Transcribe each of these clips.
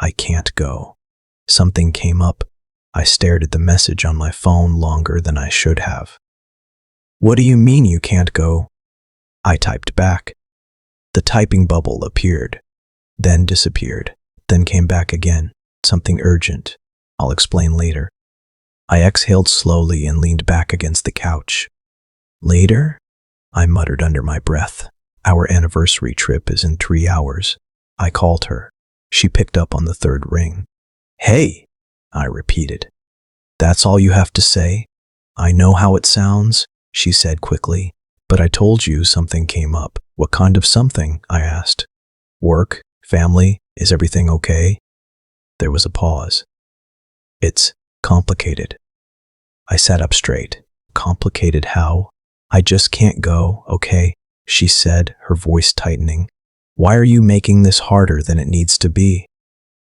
I can't go. Something came up. I stared at the message on my phone longer than I should have. What do you mean you can't go? I typed back. The typing bubble appeared, then disappeared, then came back again. Something urgent. I'll explain later. I exhaled slowly and leaned back against the couch. Later? I muttered under my breath. Our anniversary trip is in 3 hours. I called her. She picked up on the third ring. Hey, I repeated. That's all you have to say? I know how it sounds, she said quickly, but I told you something came up. What kind of something? I asked. Work? Family? Is everything okay? There was a pause. It's complicated. I sat up straight. Complicated how? I just can't go, okay? She said, her voice tightening. Why are you making this harder than it needs to be?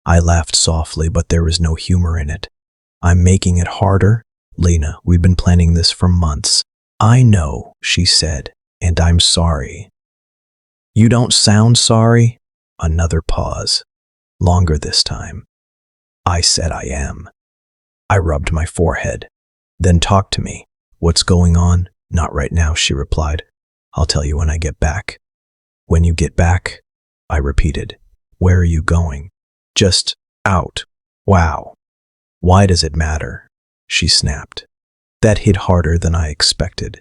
I laughed softly, but there was no humor in it. I'm making it harder? Lena, we've been planning this for months. I know, she said, and I'm sorry. You don't sound sorry? Another pause. Longer this time. I said I am. I rubbed my forehead. Then talk to me. What's going on? Not right now, she replied. I'll tell you when I get back. When you get back? I repeated. Where are you going? Just out. Wow. Why does it matter? She snapped. That hit harder than I expected.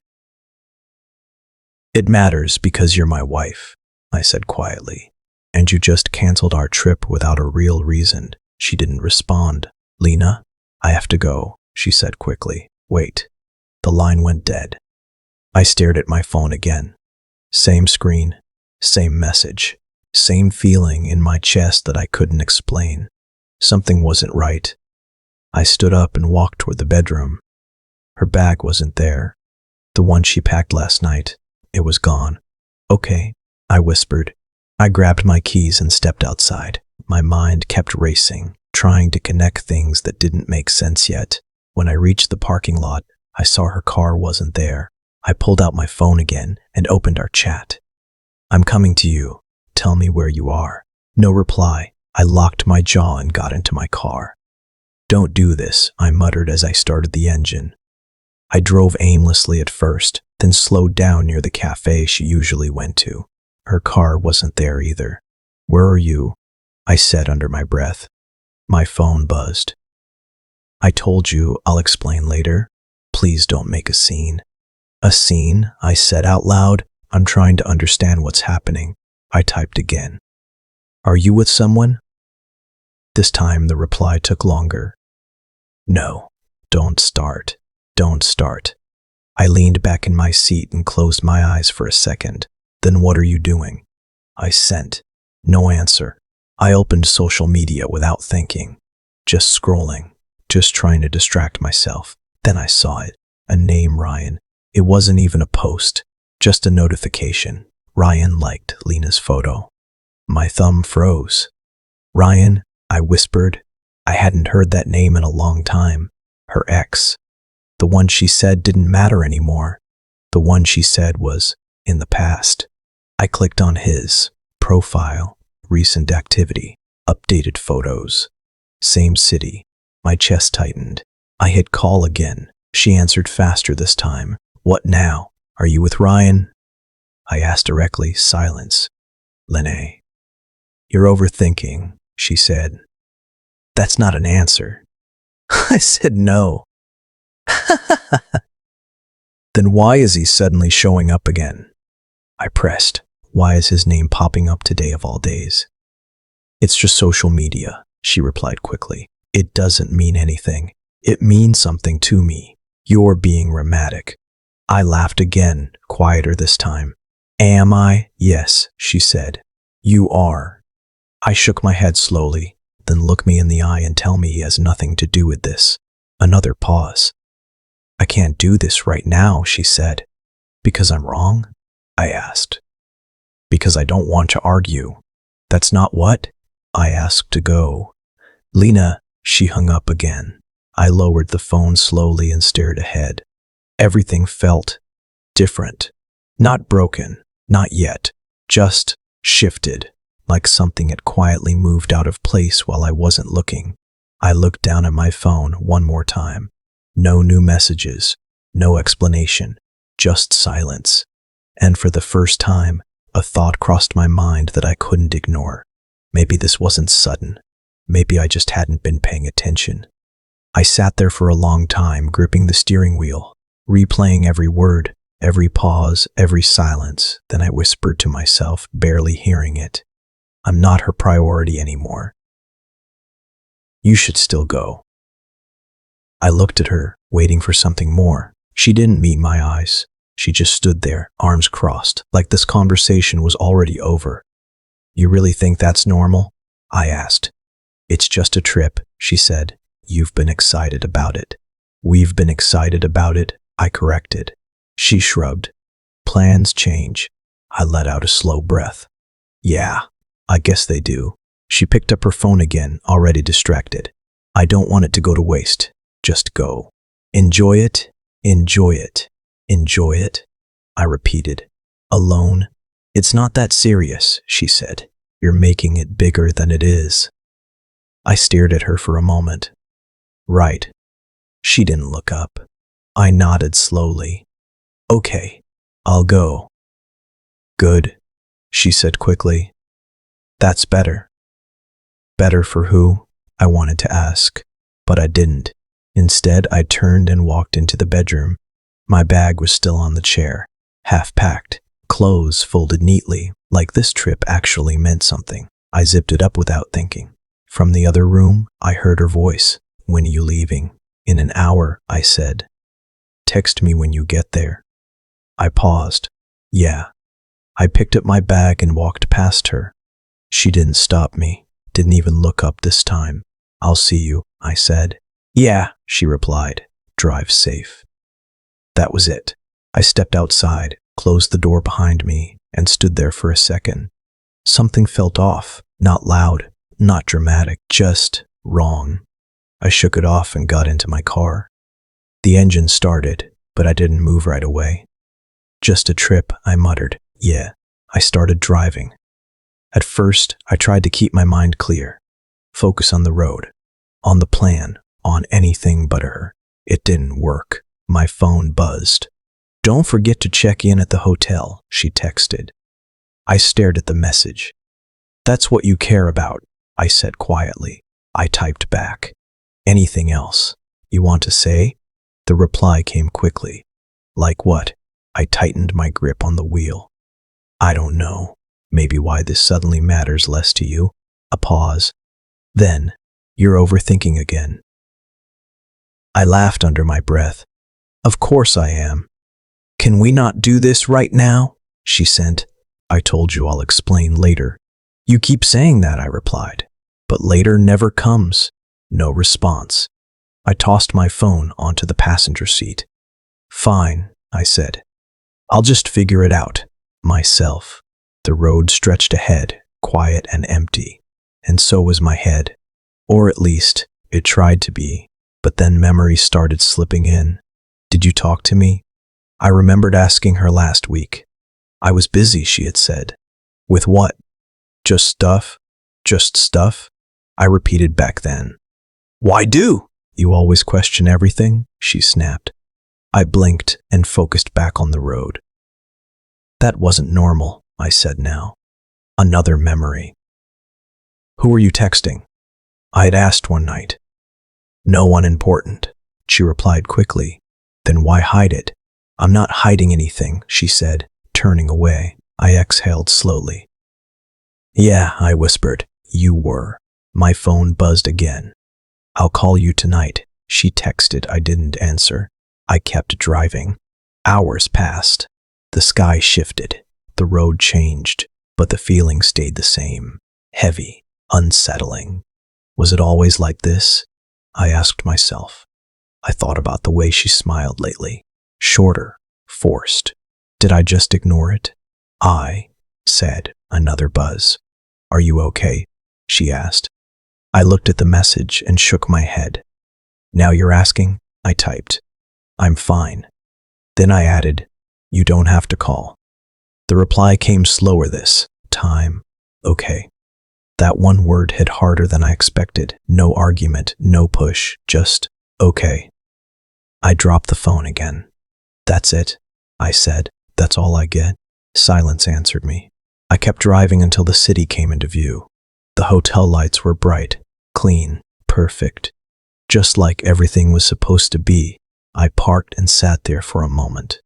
It matters because you're my wife, I said quietly. And you just canceled our trip without a real reason. She didn't respond. Lena, I have to go, she said quickly. Wait. The line went dead. I stared at my phone again. Same screen, same message, same feeling in my chest that I couldn't explain. Something wasn't right. I stood up and walked toward the bedroom. Her bag wasn't there. The one she packed last night. It was gone. Okay, I whispered. I grabbed my keys and stepped outside. My mind kept racing, trying to connect things that didn't make sense yet. When I reached the parking lot, I saw her car wasn't there. I pulled out my phone again and opened our chat. I'm coming to you. Tell me where you are. No reply. I locked my jaw and got into my car. Don't do this, I muttered as I started the engine. I drove aimlessly at first, then slowed down near the cafe she usually went to. Her car wasn't there either. Where are you? I said under my breath. My phone buzzed. I told you, I'll explain later. Please don't make a scene. A scene? I said out loud. I'm trying to understand what's happening. I typed again. Are you with someone? This time the reply took longer. No, don't start. Don't start. I leaned back in my seat and closed my eyes for a second. Then what are you doing? I sent. No answer. I opened social media without thinking. Just scrolling. Just trying to distract myself. Then I saw it. A name, Ryan. It wasn't even a post. Just a notification. Ryan liked Lena's photo. My thumb froze. Ryan, I whispered. I hadn't heard that name in a long time. Her ex. The one she said didn't matter anymore. The one she said was in the past. I clicked on his profile, recent activity, updated photos. Same city. My chest tightened. I hit call again. She answered faster this time. What now? Are you with Ryan? I asked directly. Silence. Lene. You're overthinking, she said. That's not an answer. I said no. Then why is he suddenly showing up again? I pressed. Why is his name popping up today of all days? It's just social media, she replied quickly. It doesn't mean anything. It means something to me. You're being dramatic. I laughed again, quieter this time. Am I? Yes, she said. You are. I shook my head slowly, then look me in the eye and tell me he has nothing to do with this. Another pause. I can't do this right now, she said. Because I'm wrong? I asked. Because I don't want to argue. That's not what? I asked to go. Lena, she hung up again. I lowered the phone slowly and stared ahead. Everything felt different. Not broken, not yet, just shifted. like something had quietly moved out of place while I wasn't looking. I looked down at my phone one more time. No new messages, no explanation, just silence. And for the first time, a thought crossed my mind that I couldn't ignore. Maybe this wasn't sudden. Maybe I just hadn't been paying attention. I sat there for a long time, gripping the steering wheel, replaying every word, every pause, every silence. Then I whispered to myself, barely hearing it. I'm not her priority anymore. You should still go. I looked at her, waiting for something more. She didn't meet my eyes. She just stood there, arms crossed, like this conversation was already over. You really think that's normal? I asked. It's just a trip, she said. You've been excited about it. We've been excited about it, I corrected. She shrugged. Plans change. I let out a slow breath. Yeah, I guess they do. She picked up her phone again, already distracted. I don't want it to go to waste. Just go. Enjoy it, enjoy it, enjoy it, I repeated. Alone? It's not that serious, she said. You're making it bigger than it is. I stared at her for a moment. Right. She didn't look up. I nodded slowly. Okay, I'll go. Good, she said quickly. That's better. Better for who? I wanted to ask, but I didn't. Instead, I turned and walked into the bedroom. My bag was still on the chair, half packed, clothes folded neatly, like this trip actually meant something. I zipped it up without thinking. From the other room, I heard her voice. When are you leaving? In an hour, I said. Text me when you get there. I paused. Yeah. I picked up my bag and walked past her. She didn't stop me, didn't even look up this time. I'll see you, I said. Yeah, she replied. Drive safe. That was it. I stepped outside, closed the door behind me, and stood there for a second. Something felt off, not loud, not dramatic, just wrong. I shook it off and got into my car. The engine started, but I didn't move right away. Just a trip, I muttered. Yeah. I started driving. At first, I tried to keep my mind clear, focus on the road, on the plan, on anything but her. It didn't work. My phone buzzed. Don't forget to check in at the hotel, she texted. I stared at the message. That's what you care about, I said quietly. I typed back. Anything else you want to say? The reply came quickly. Like what? I tightened my grip on the wheel. I don't know. Maybe why this suddenly matters less to you. A pause. Then, you're overthinking again. I laughed under my breath. Of course I am. Can we not do this right now? She sent. I told you I'll explain later. You keep saying that, I replied. But later never comes. No response. I tossed my phone onto the passenger seat. Fine, I said. I'll just figure it out. Myself. The road stretched ahead, quiet and empty. And so was my head. Or at least, it tried to be. But then memories started slipping in. Did you talk to me? I remembered asking her last week. I was busy, she had said. With what? Just stuff? Just stuff? I repeated back then. Why do? You always question everything, she snapped. I blinked and focused back on the road. That wasn't normal, I said now. Another memory. Who were you texting? I had asked one night. No one important, she replied quickly. Then why hide it? I'm not hiding anything, she said, turning away. I exhaled slowly. Yeah, I whispered. You were. My phone buzzed again. I'll call you tonight, she texted. I didn't answer. I kept driving. Hours passed. The sky shifted. The road changed, but the feeling stayed the same. Heavy, unsettling. Was it always like this? I asked myself. I thought about the way she smiled lately. Shorter, forced. Did I just ignore it? I said. Another buzz. Are you okay? She asked. I looked at the message and shook my head. Now you're asking? I typed. I'm fine. Then I added, you don't have to call. The reply came slower this time. Okay. That one word hit harder than I expected. No argument, no push, just, okay. I dropped the phone again. That's it, I said. That's all I get? Silence answered me. I kept driving until the city came into view. The hotel lights were bright, clean, perfect. Just like everything was supposed to be. I parked and sat there for a moment.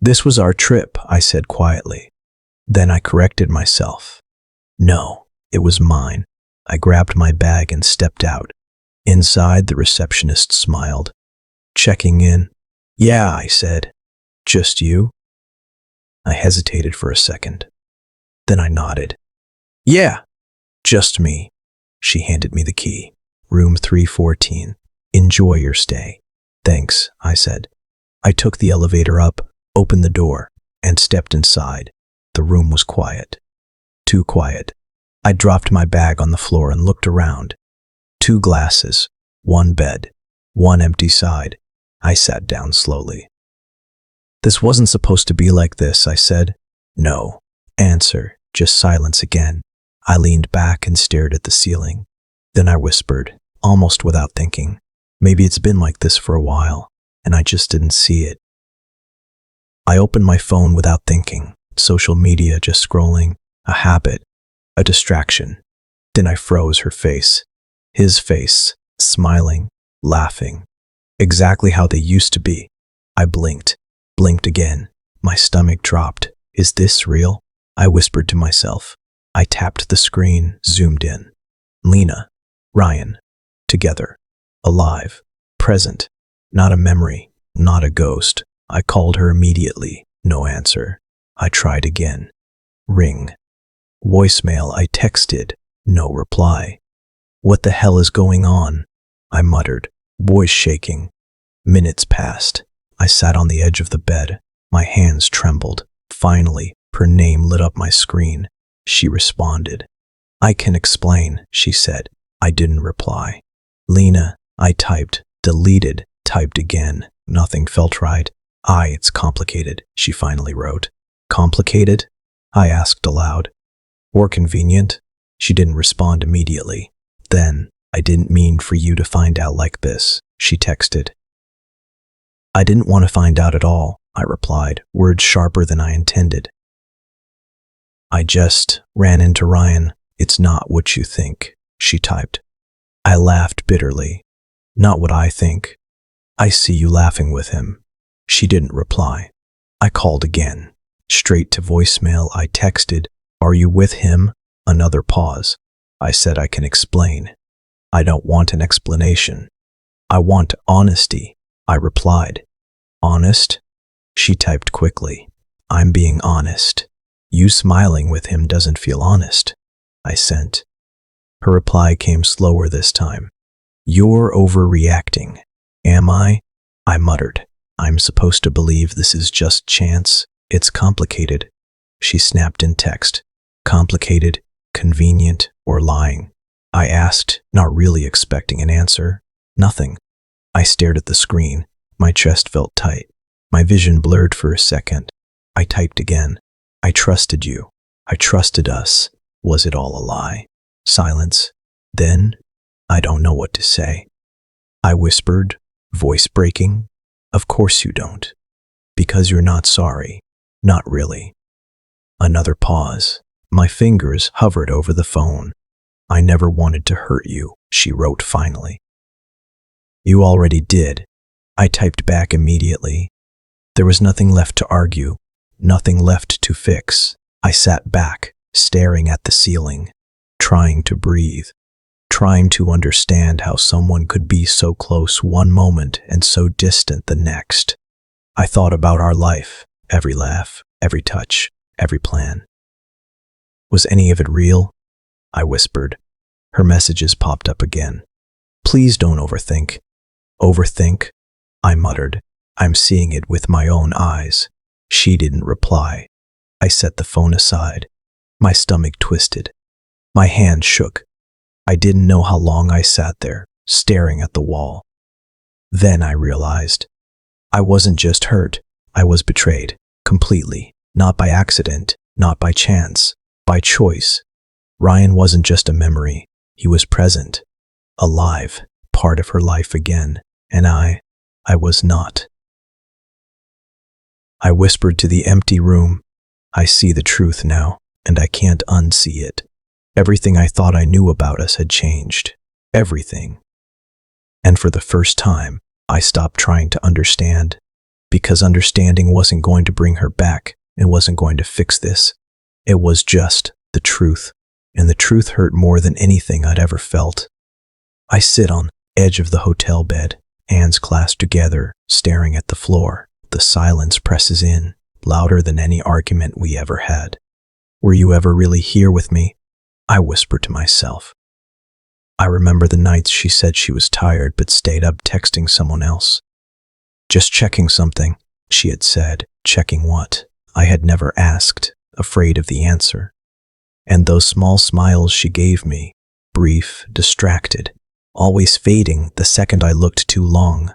This was our trip, I said quietly. Then I corrected myself. No, it was mine. I grabbed my bag and stepped out. Inside, the receptionist smiled. Checking in. Yeah, I said. Just you? I hesitated for a second. Then I nodded. Yeah, just me. She handed me the key. Room 314. Enjoy your stay. Thanks, I said. I took the elevator up, opened the door, and stepped inside. The room was quiet. Too quiet. I dropped my bag on the floor and looked around. 2 glasses, 1 bed, 1 empty side. I sat down slowly. This wasn't supposed to be like this, I said. No. Answer, just silence again. I leaned back and stared at the ceiling. Then I whispered, almost without thinking, maybe it's been like this for a while, and I just didn't see it. I opened my phone without thinking, social media just scrolling, a habit, a distraction. Then I froze her face. His face, smiling, laughing. Exactly how they used to be. I blinked again. My stomach dropped. Is this real? I whispered to myself. I tapped the screen, zoomed in. Lena, Ryan, together, alive, present, not a memory, not a ghost. I called her immediately. No answer. I tried again. Ring. Voicemail. I texted. No reply. What the hell is going on? I muttered, voice shaking. Minutes passed. I sat on the edge of the bed. My hands trembled. Finally, her name lit up my screen. She responded. I can explain, she said. I didn't reply. Lena, I typed, deleted, typed again. Nothing felt right. It's complicated, she finally wrote. Complicated? I asked aloud. Or convenient? She didn't respond immediately. Then, I didn't mean for you to find out like this, she texted. I didn't want to find out at all, I replied, words sharper than I intended. I just ran into Ryan. It's not what you think, she typed. I laughed bitterly. Not what I think. I see you laughing with him. She didn't reply. I called again. Straight to voicemail, I texted, Are you with him? Another pause. I said I can explain. I don't want an explanation. I want honesty, I replied. Honest? She typed quickly. I'm being honest. You smiling with him doesn't feel honest, I sent. Her reply came slower this time. You're overreacting. Am I? I muttered. I'm supposed to believe this is just chance. It's complicated. She snapped in text. Complicated, convenient, or lying? I asked, not really expecting an answer. Nothing. I stared at the screen. My chest felt tight. My vision blurred for a second. I typed again. I trusted you. I trusted us. Was it all a lie? Silence. Then, I don't know what to say. I whispered, voice breaking. Of course you don't. Because you're not sorry. Not really. Another pause. My fingers hovered over the phone. I never wanted to hurt you, she wrote finally. You already did. I typed back immediately. There was nothing left to argue, nothing left to fix. I sat back, staring at the ceiling, trying to breathe, trying to understand how someone could be so close one moment and so distant the next. I thought about our life, every laugh, every touch, every plan. Was any of it real? I whispered. Her messages popped up again. Please don't overthink. Overthink? I muttered. I'm seeing it with my own eyes. She didn't reply. I set the phone aside. My stomach twisted. My hand shook. I didn't know how long I sat there, staring at the wall. Then I realized. I wasn't just hurt. I was betrayed. Completely. Not by accident. Not by chance. By choice. Ryan wasn't just a memory. He was present, alive, part of her life again. And I was not. I whispered to the empty room. I see the truth now, and I can't unsee it. Everything I thought I knew about us had changed. Everything. And for the first time, I stopped trying to understand, because understanding wasn't going to bring her back. It wasn't going to fix this. It was just the truth, and the truth hurt more than anything I'd ever felt. I sit on the edge of the hotel bed, hands clasped together, staring at the floor. The silence presses in, louder than any argument we ever had. Were you ever really here with me? I whispered to myself. I remember the nights she said she was tired but stayed up texting someone else. Just checking something, she had said. Checking what? I had never asked, afraid of the answer. And those small smiles she gave me, brief, distracted, always fading the second I looked too long.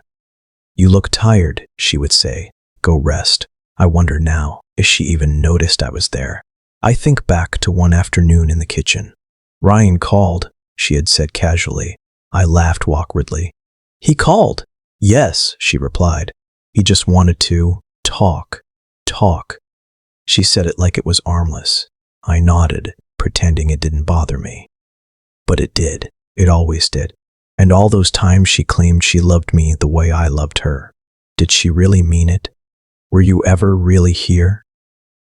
You look tired, she would say. Go rest. I wonder now if she even noticed I was there. I think back to one afternoon in the kitchen. Ryan called, she had said casually. I laughed awkwardly. He called? Yes, she replied. He just wanted to talk. She said it like it was harmless. I nodded, pretending it didn't bother me. But it did. It always did. And all those times she claimed she loved me the way I loved her. Did she really mean it? Were you ever really here?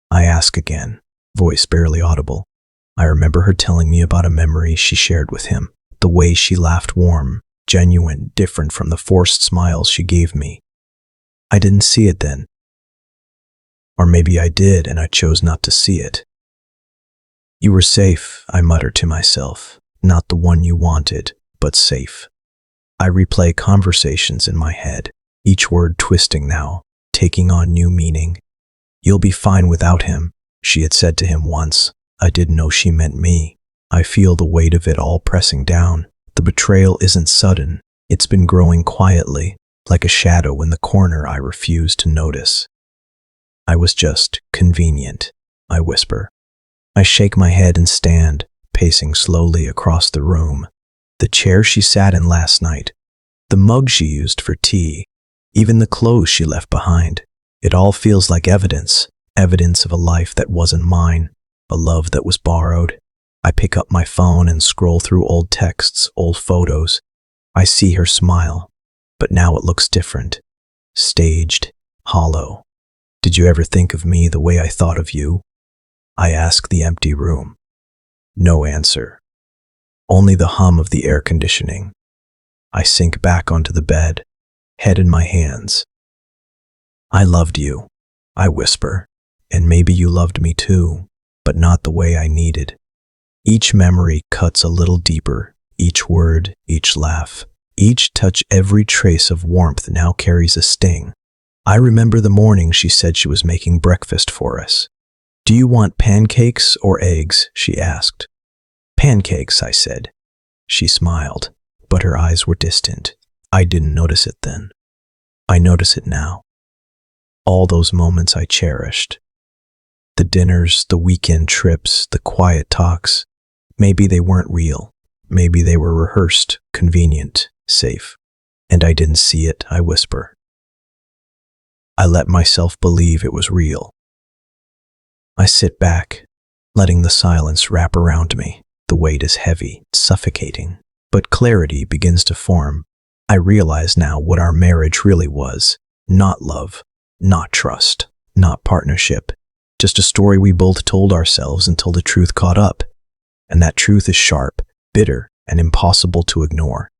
I ask again, voice barely audible. I remember her telling me about a memory she shared with him, the way she laughed warm, genuine, different from the forced smiles she gave me. I didn't see it then. Or maybe I did and I chose not to see it. You were safe, I muttered to myself. Not the one you wanted, but safe. I replay conversations in my head, each word twisting now, taking on new meaning. You'll be fine without him, she had said to him once. I didn't know she meant me. I feel the weight of it all pressing down. The betrayal isn't sudden. It's been growing quietly, like a shadow in the corner I refused to notice. I was just convenient, I whisper. I shake my head and stand, pacing slowly across the room. The chair she sat in last night, the mug she used for tea, even the clothes she left behind. It all feels like evidence of a life that wasn't mine, a love that was borrowed. I pick up my phone and scroll through old texts, old photos. I see her smile, but now it looks different. Staged, hollow. Did you ever think of me the way I thought of you? I ask the empty room. No answer. Only the hum of the air conditioning. I sink back onto the bed, head in my hands. I loved you, I whisper, and maybe you loved me too, but not the way I needed. Each memory cuts a little deeper, each word, each laugh, each touch, every trace of warmth now carries a sting. I remember the morning she said she was making breakfast for us. Do you want pancakes or eggs? She asked. Pancakes, I said. She smiled, but her eyes were distant. I didn't notice it then. I notice it now. All those moments I cherished. The dinners, the weekend trips, the quiet talks. Maybe they weren't real. Maybe they were rehearsed, convenient, safe. And I didn't see it, I whisper. I let myself believe it was real. I sit back, letting the silence wrap around me. The weight is heavy, suffocating, but clarity begins to form. I realize now what our marriage really was. Not love, not trust, not partnership. Just a story we both told ourselves until the truth caught up. And that truth is sharp, bitter, and impossible to ignore.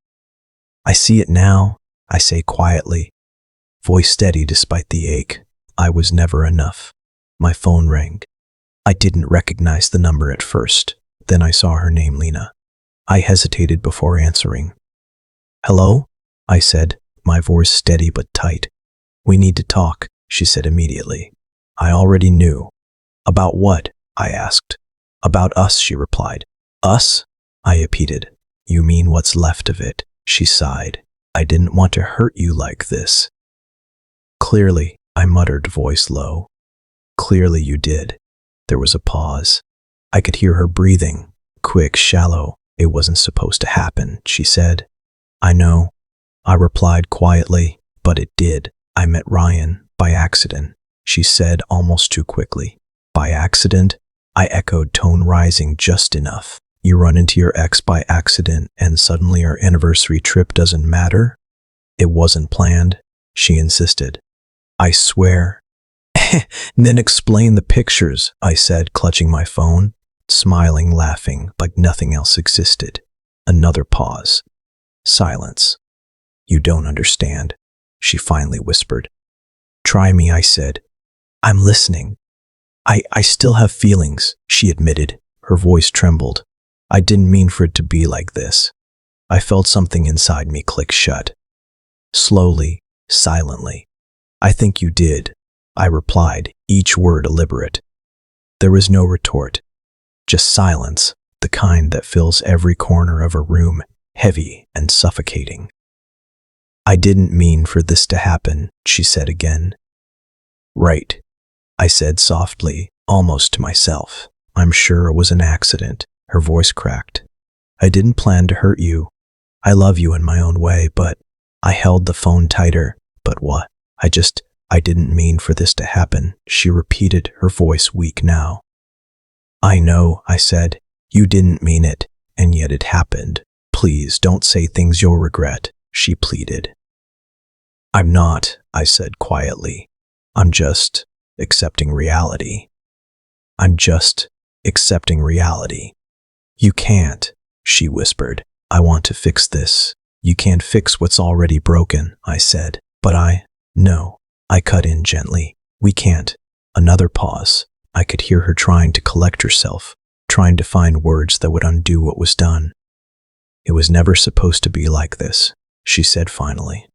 I see it now, I say quietly, voice steady despite the ache. I was never enough. My phone rang. I didn't recognize the number at first. Then I saw her name, Lena. I hesitated before answering. Hello? I said, my voice steady but tight. We need to talk, she said immediately. I already knew. About what? I asked. About us, she replied. Us? I repeated. You mean what's left of it? She sighed. I didn't want to hurt you like this. Clearly, I muttered, voice low. Clearly you did. There was a pause. I could hear her breathing, quick, shallow. It wasn't supposed to happen, she said. I know, I replied quietly, but it did. I met Ryan by accident, she said almost too quickly. By accident? I echoed, tone rising just enough. You run into your ex by accident and suddenly our anniversary trip doesn't matter? It wasn't planned, she insisted. I swear. Then explain the pictures, I said, clutching my phone, smiling, laughing like nothing else existed. Another pause. Silence. You don't understand, she finally whispered. Try me, I said. I'm listening. I still have feelings, she admitted. Her voice trembled. I didn't mean for it to be like this. I felt something inside me click shut. Slowly, silently. I think you did, I replied, each word deliberate. There was no retort, just silence, the kind that fills every corner of a room, heavy and suffocating. I didn't mean for this to happen, she said again. Right, I said softly, almost to myself. I'm sure it was an accident. Her voice cracked. I didn't plan to hurt you. I love you in my own way, but I held the phone tighter. But what? I didn't mean for this to happen, she repeated, her voice weak now. I know, I said. You didn't mean it, and yet it happened. Please don't say things you'll regret, she pleaded. I'm not, I said quietly. I'm just accepting reality. I'm just accepting reality. You can't, she whispered. I want to fix this. You can't fix what's already broken, I said. But no, I cut in gently. We can't. Another pause. I could hear her trying to collect herself, trying to find words that would undo what was done. It was never supposed to be like this, she said finally.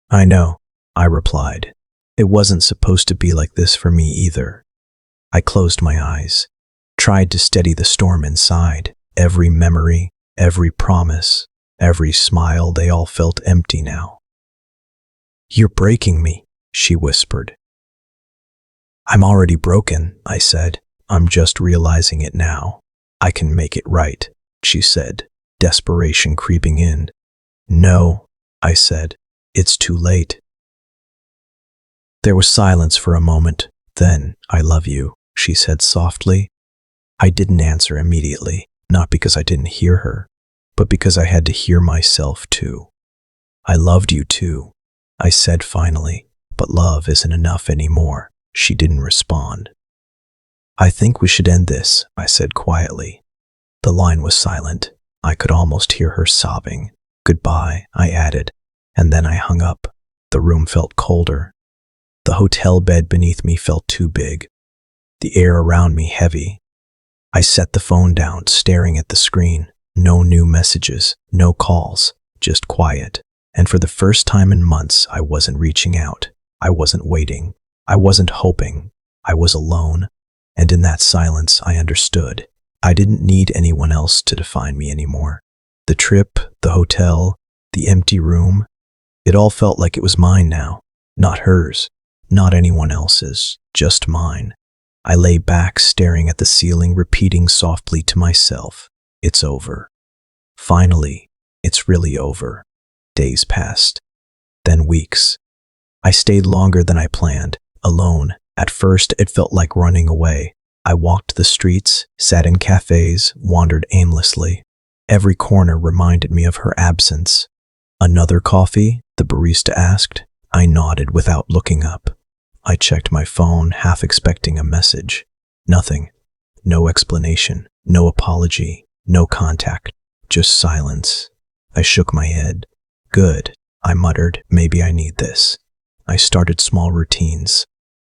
I know, I replied. It wasn't supposed to be like this for me either. I closed my eyes, tried to steady the storm inside. Every memory, every promise, every smile, they all felt empty now. You're breaking me, she whispered. I'm already broken, I said. I'm just realizing it now. I can make it right, she said, desperation creeping in. No, I said. It's too late. There was silence for a moment. Then, I love you, she said softly. I didn't answer immediately, not because I didn't hear her, but because I had to hear myself too. I loved you too, I said finally, but love isn't enough anymore. She didn't respond. I think we should end this, I said quietly. The line was silent. I could almost hear her sobbing. Goodbye, I added, and then I hung up. The room felt colder. The hotel bed beneath me felt too big. The air around me heavy. I set the phone down, staring at the screen. No new messages, no calls, just quiet. And for the first time in months, I wasn't reaching out. I wasn't waiting. I wasn't hoping. I was alone. And in that silence, I understood. I didn't need anyone else to define me anymore. The trip, the hotel, the empty room, it all felt like it was mine now. Not hers, not anyone else's, just mine. I lay back, staring at the ceiling, repeating softly to myself, it's over. Finally, it's really over. Days passed, then weeks. I stayed longer than I planned, alone. At first, it felt like running away. I walked the streets, sat in cafes, wandered aimlessly. Every corner reminded me of her absence. Another coffee? The barista asked. I nodded without looking up. I checked my phone, half expecting a message. Nothing. No explanation, no apology, no contact, just silence. I shook my head. Good, I muttered, maybe I need this. I started small routines.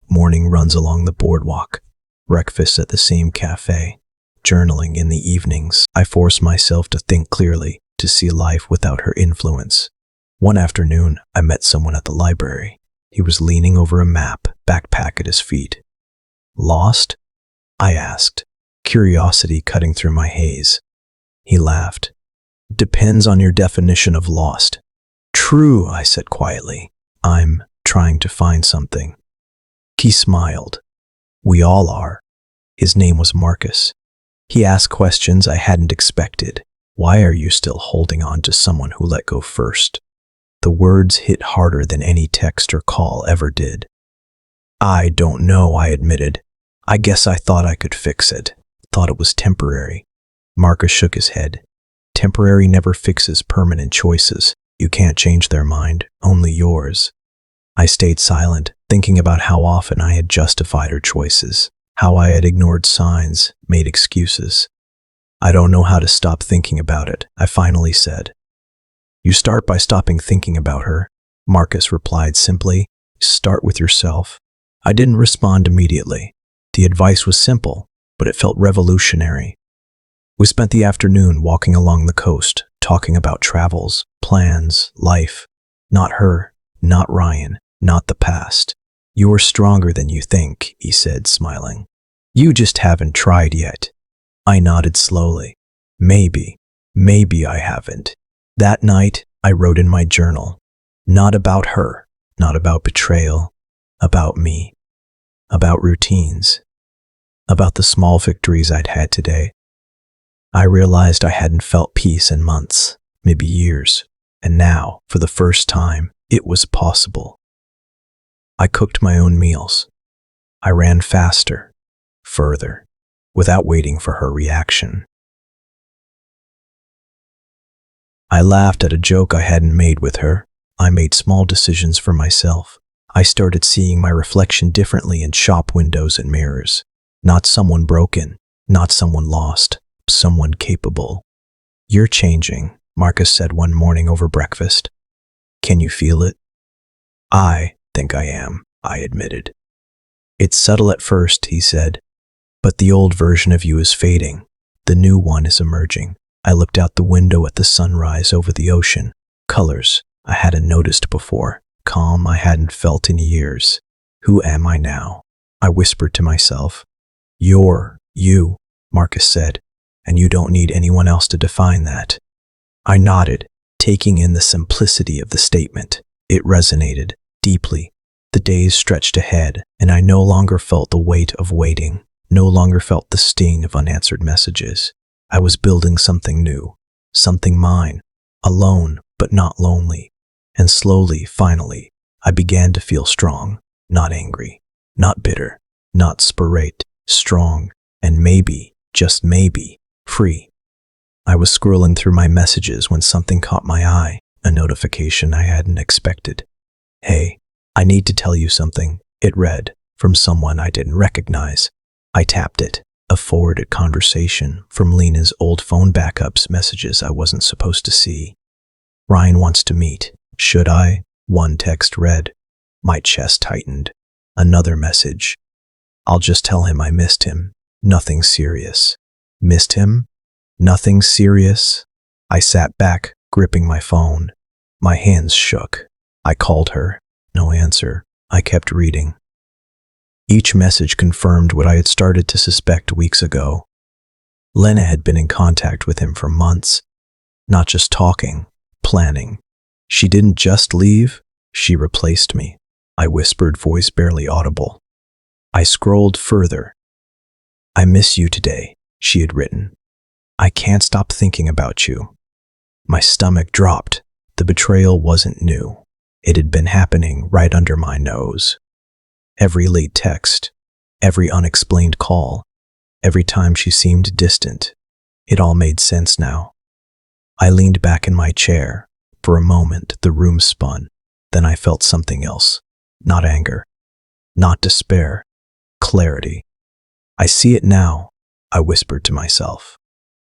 Morning runs along the boardwalk, breakfast at the same cafe, journaling in the evenings. I forced myself to think clearly, to see life without her influence. One afternoon, I met someone at the library. He was leaning over a map, backpack at his feet. Lost? I asked, curiosity cutting through my haze. He laughed. Depends on your definition of lost. True, I said quietly. I'm trying to find something. He smiled. We all are. His name was Marcus. He asked questions I hadn't expected. Why are you still holding on to someone who let go first? The words hit harder than any text or call ever did. I don't know, I admitted. I guess I thought I could fix it. Thought it was temporary. Marcus shook his head. Temporary never fixes permanent choices. You can't change their mind, only yours. I stayed silent, thinking about how often I had justified her choices, how I had ignored signs, made excuses. I don't know how to stop thinking about it, I finally said. You start by stopping thinking about her, Marcus replied simply. Start with yourself. I didn't respond immediately. The advice was simple, but it felt revolutionary. We spent the afternoon walking along the coast, talking about travels, plans, life. Not her, not Ryan, not the past. You're stronger than you think, he said, smiling. You just haven't tried yet. I nodded slowly. Maybe I haven't. That night, I wrote in my journal. Not about her, not about betrayal, about me, about routines, about the small victories I'd had today. I realized I hadn't felt peace in months, maybe years, and now, for the first time, it was possible. I cooked my own meals. I ran faster, further, without waiting for her reaction. I laughed at a joke I hadn't made with her. I made small decisions for myself. I started seeing my reflection differently in shop windows and mirrors. Not someone broken, not someone lost, someone capable. You're changing, Marcus said one morning over breakfast. Can you feel it? I think I am, I admitted. It's subtle at first, he said, but the old version of you is fading. The new one is emerging. I looked out the window at the sunrise over the ocean. Colors I hadn't noticed before. Calm I hadn't felt in years. Who am I now? I whispered to myself. You're you, Marcus said, and you don't need anyone else to define that. I nodded, taking in the simplicity of the statement. It resonated deeply. The days stretched ahead, and I no longer felt the weight of waiting, no longer felt the sting of unanswered messages. I was building something new, something mine, alone but not lonely. And slowly, finally, I began to feel strong, not angry, not bitter, not sporate, strong, and maybe, just maybe, free. I was scrolling through my messages when something caught my eye, a notification I hadn't expected. Hey, I need to tell you something, it read, from someone I didn't recognize. I tapped it, a forwarded conversation from Lena's old phone backups, messages I wasn't supposed to see. Ryan wants to meet. Should I? One text read. My chest tightened. Another message. I'll just tell him I missed him. Nothing serious. Missed him? Nothing serious? I sat back, gripping my phone. My hands shook. I called her. No answer. I kept reading. Each message confirmed what I had started to suspect weeks ago. Lena had been in contact with him for months. Not just talking, planning. She didn't just leave, she replaced me. I whispered, voice barely audible. I scrolled further. I miss you today, she had written. I can't stop thinking about you. My stomach dropped. The betrayal wasn't new. It had been happening right under my nose. Every late text, every unexplained call, every time she seemed distant, it all made sense now. I leaned back in my chair. For a moment, the room spun. Then I felt something else. Not anger, not despair, clarity. I see it now, I whispered to myself.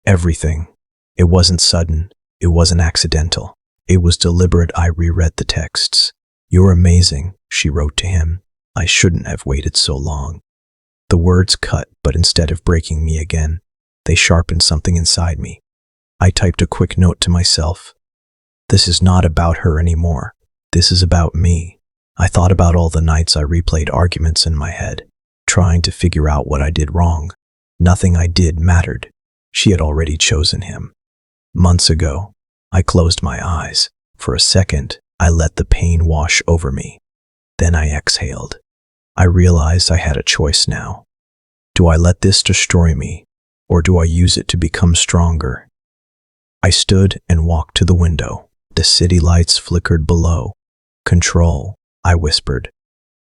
Everything. It wasn't sudden. It wasn't accidental. It was deliberate. I reread the texts. You're amazing, she wrote to him. I shouldn't have waited so long. The words cut, but instead of breaking me again, they sharpened something inside me. I typed a quick note to myself. This is not about her anymore. This is about me. I thought about all the nights I replayed arguments in my head, trying to figure out what I did wrong. Nothing I did mattered. She had already chosen him. Months ago, I closed my eyes. For a second, I let the pain wash over me. Then I exhaled. I realized I had a choice now. Do I let this destroy me, or do I use it to become stronger? I stood and walked to the window. The city lights flickered below. Control, I whispered.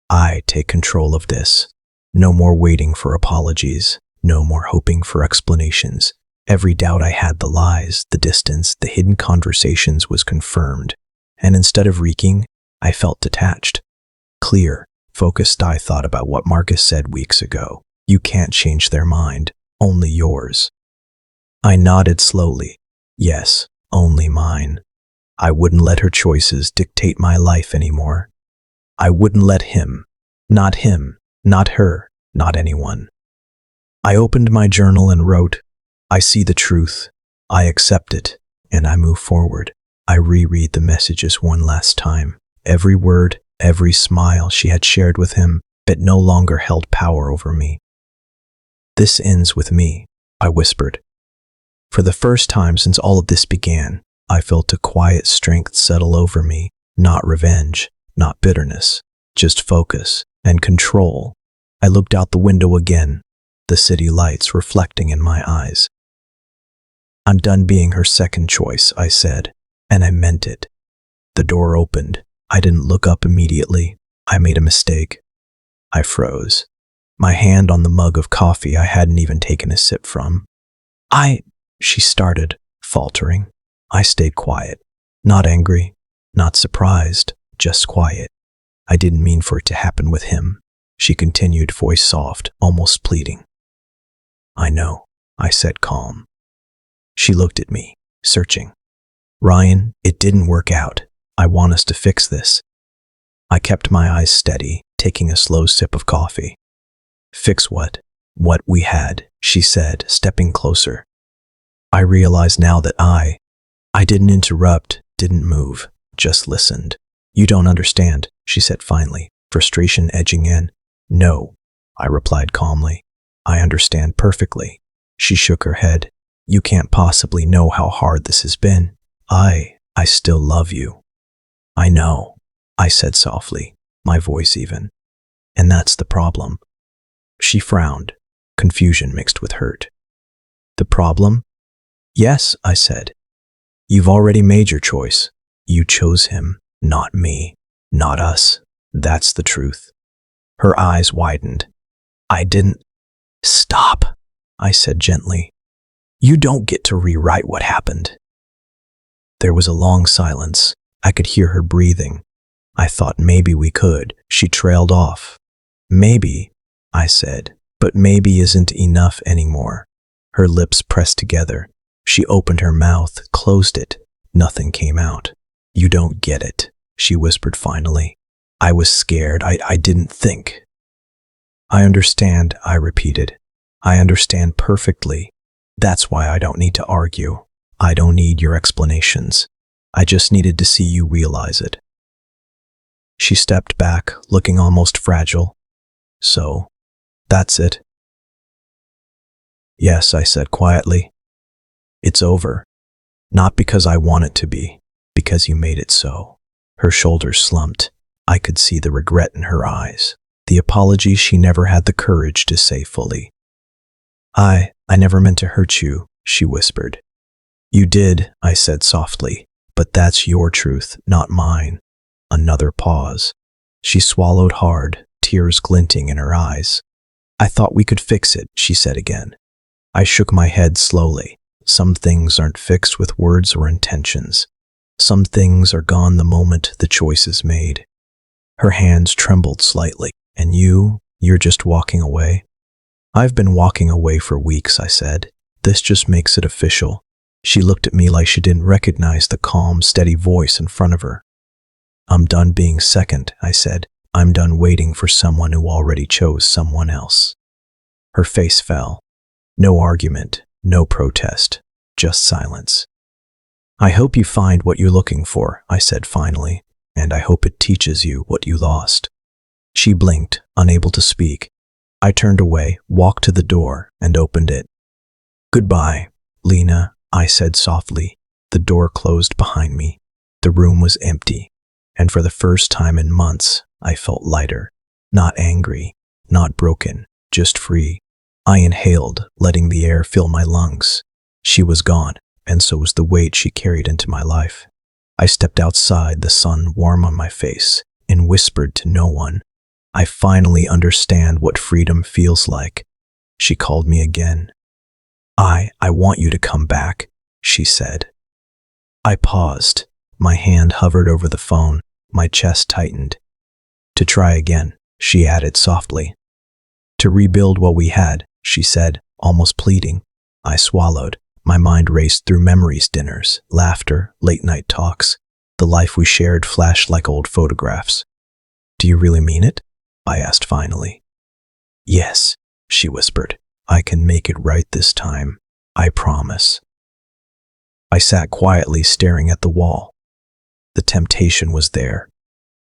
I take control of this. No more waiting for apologies. No more hoping for explanations. Every doubt I had, the lies, the distance, the hidden conversations, was confirmed. And instead of reeking, I felt detached. Clear, focused. I thought about what Marcus said weeks ago. You can't change their mind, only yours. I nodded slowly. Yes, only mine. I wouldn't let her choices dictate my life anymore. I wouldn't let him, not her, not anyone. I opened my journal and wrote, I see the truth, I accept it, and I move forward. I reread the messages one last time. Every word, every smile she had shared with him, but no longer held power over me. This ends with me, I whispered. For the first time since all of this began, I felt a quiet strength settle over me, not revenge, not bitterness, just focus and control. I looked out the window again, the city lights reflecting in my eyes. I'm done being her second choice, I said, and I meant it. The door opened. I didn't look up immediately. I made a mistake. I froze, my hand on the mug of coffee I hadn't even taken a sip from. She started, faltering. I stayed quiet, not angry, not surprised, just quiet. I didn't mean for it to happen with him. She continued, voice soft, almost pleading. I know, I said, calm. She looked at me, searching. Ryan, it didn't work out. I want us to fix this. I kept my eyes steady, taking a slow sip of coffee. Fix what? What we had, she said, stepping closer. I realize now that I didn't interrupt, didn't move, just listened. You don't understand, she said finally, frustration edging in. No, I replied calmly. I understand perfectly. She shook her head. You can't possibly know how hard this has been. I still love you. I know, I said softly, my voice even. And that's the problem. She frowned, confusion mixed with hurt. The problem? Yes, I said. You've already made your choice. You chose him, not me, not us. That's the truth. Her eyes widened. I didn't. Stop, I said gently. You don't get to rewrite what happened. There was a long silence. I could hear her breathing. I thought maybe we could. She trailed off. Maybe, I said, but maybe isn't enough anymore. Her lips pressed together. She opened her mouth, closed it. Nothing came out. You don't get it, she whispered finally. I was scared. I didn't think. I understand, I repeated. I understand perfectly. That's why I don't need to argue. I don't need your explanations. I just needed to see you realize it. She stepped back, looking almost fragile. So, that's it? Yes, I said quietly. It's over. Not because I want it to be, because you made it so. Her shoulders slumped. I could see the regret in her eyes, the apology she never had the courage to say fully. I never meant to hurt you, she whispered. You did, I said softly, but that's your truth, not mine. Another pause. She swallowed hard, tears glinting in her eyes. I thought we could fix it, she said again. I shook my head slowly. Some things aren't fixed with words or intentions. Some things are gone the moment the choice is made. Her hands trembled slightly. And you're just walking away? I've been walking away for weeks, I said. This just makes it official. She looked at me like she didn't recognize the calm, steady voice in front of her. I'm done being second, I said. I'm done waiting for someone who already chose someone else. Her face fell. No argument, no protest, just silence. I hope you find what you're looking for, I said finally, and I hope it teaches you what you lost. She blinked, unable to speak. I turned away, walked to the door, and opened it. Goodbye, Lena, I said softly. The door closed behind me. The room was empty, and for the first time in months, I felt lighter. Not angry, not broken, just free. I inhaled, letting the air fill my lungs. She was gone, and so was the weight she carried into my life. I stepped outside, the sun warm on my face, and whispered to no one, "I finally understand what freedom feels like." She called me again. I want you to come back," she said. I paused. My hand hovered over the phone. My chest tightened. "To try again," she added softly. "To rebuild what we had," she said, almost pleading. I swallowed. My mind raced through memories, dinners, laughter, late-night talks. The life we shared flashed like old photographs. "Do you really mean it?" I asked finally. "Yes," she whispered. "I can make it right this time. I promise." I sat quietly staring at the wall. The temptation was there.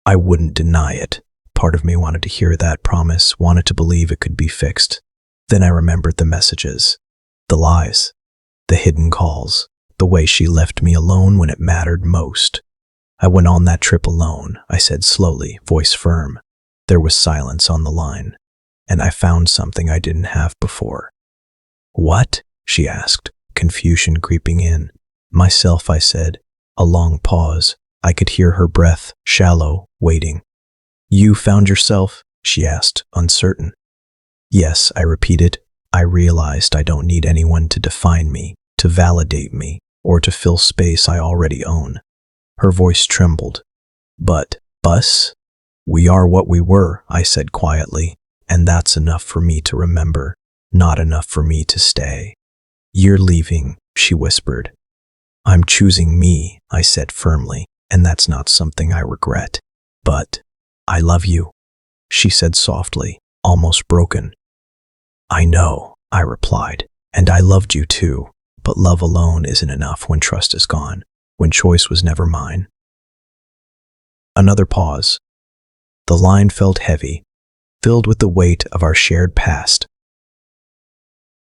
I wouldn't deny it. Part of me wanted to hear that promise, wanted to believe it could be fixed. Then I remembered the messages, the lies, the hidden calls, the way she left me alone when it mattered most. "I went on that trip alone," I said slowly, voice firm. There was silence on the line, and I found something I didn't have before. "What?" she asked, confusion creeping in. "Myself," I said. A long pause. I could hear her breath, shallow, waiting. "You found yourself?" she asked, uncertain. "Yes," I repeated. "I realized I don't need anyone to define me, to validate me, or to fill space I already own." Her voice trembled. "But, us? We are what we were," I said quietly, "and that's enough for me to remember, not enough for me to stay." "You're leaving," she whispered. "I'm choosing me," I said firmly, "and that's not something I regret. But I love you," she said softly, almost broken. "I know," I replied, "and I loved you too, but love alone isn't enough when trust is gone, when choice was never mine." Another pause. The line felt heavy, filled with the weight of our shared past.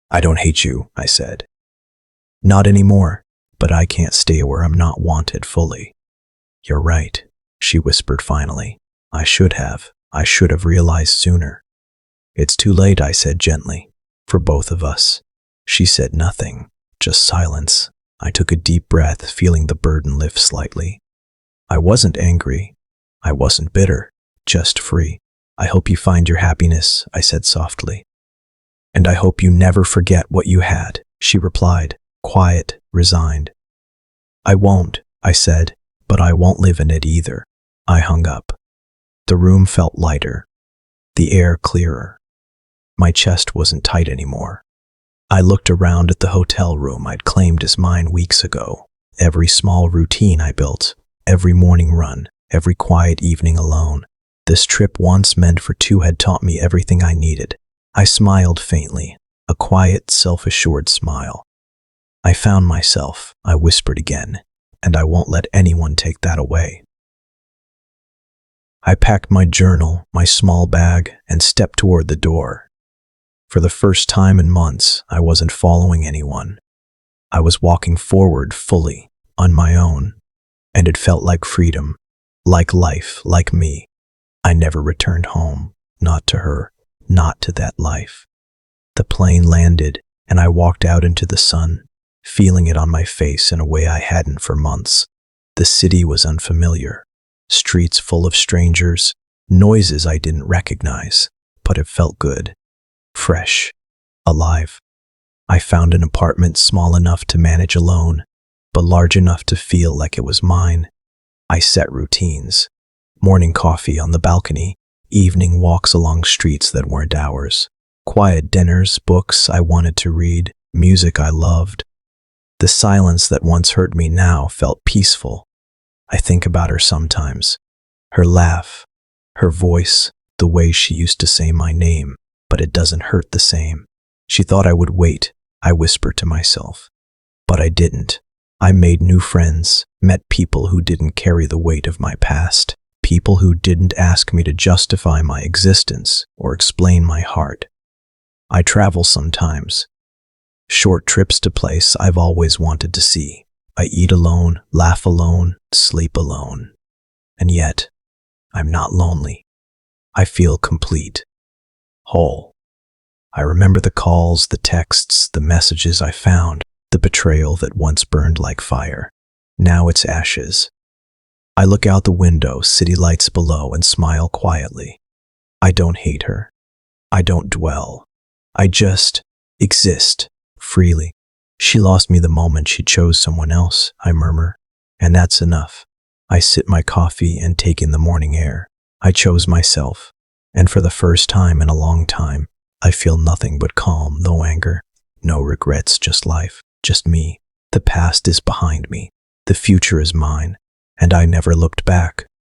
"I don't hate you," I said. "Not anymore, but I can't stay where I'm not wanted fully." "You're right," she whispered finally. I should have realized sooner." "It's too late," I said gently, "for both of us." She said nothing, just silence. I took a deep breath, feeling the burden lift slightly. I wasn't angry. I wasn't bitter, just free. "I hope you find your happiness," I said softly. "And I hope you never forget what you had," she replied, quiet, resigned. "I won't," I said, "but I won't live in it either." I hung up. The room felt lighter, the air clearer. My chest wasn't tight anymore. I looked around at the hotel room I'd claimed as mine weeks ago. Every small routine I built, every morning run, every quiet evening alone. This trip once meant for two had taught me everything I needed. I smiled faintly, a quiet, self-assured smile. "I found myself," I whispered again, "and I won't let anyone take that away." I packed my journal, my small bag, and stepped toward the door. For the first time in months, I wasn't following anyone. I was walking forward fully, on my own, and it felt like freedom, like life, like me. I never returned home, not to her, not to that life. The plane landed, and I walked out into the sun, feeling it on my face in a way I hadn't for months. The city was unfamiliar, streets full of strangers, noises I didn't recognize, but it felt good, fresh, alive. I found an apartment small enough to manage alone, but large enough to feel like it was mine. I set routines. Morning coffee on the balcony, evening walks along streets that weren't ours, quiet dinners, books I wanted to read, music I loved. The silence that once hurt me now felt peaceful. I think about her sometimes. Her laugh, her voice, the way she used to say my name, but it doesn't hurt the same. She thought I would wait, I whispered to myself. But I didn't. I made new friends, met people who didn't carry the weight of my past, people who didn't ask me to justify my existence or explain my heart. I travel sometimes. Short trips to place I've always wanted to see. I eat alone, laugh alone, sleep alone. And yet, I'm not lonely. I feel complete, whole. I remember the calls, the texts, the messages I found, the betrayal that once burned like fire. Now it's ashes. I look out the window, city lights below, and smile quietly. I don't hate her. I don't dwell. I just exist freely. She lost me the moment she chose someone else, I murmur, and that's enough. I sip my coffee and take in the morning air. I chose myself, and for the first time in a long time, I feel nothing but calm, no anger, no regrets, just life, just me. The past is behind me. The future is mine, and I never looked back.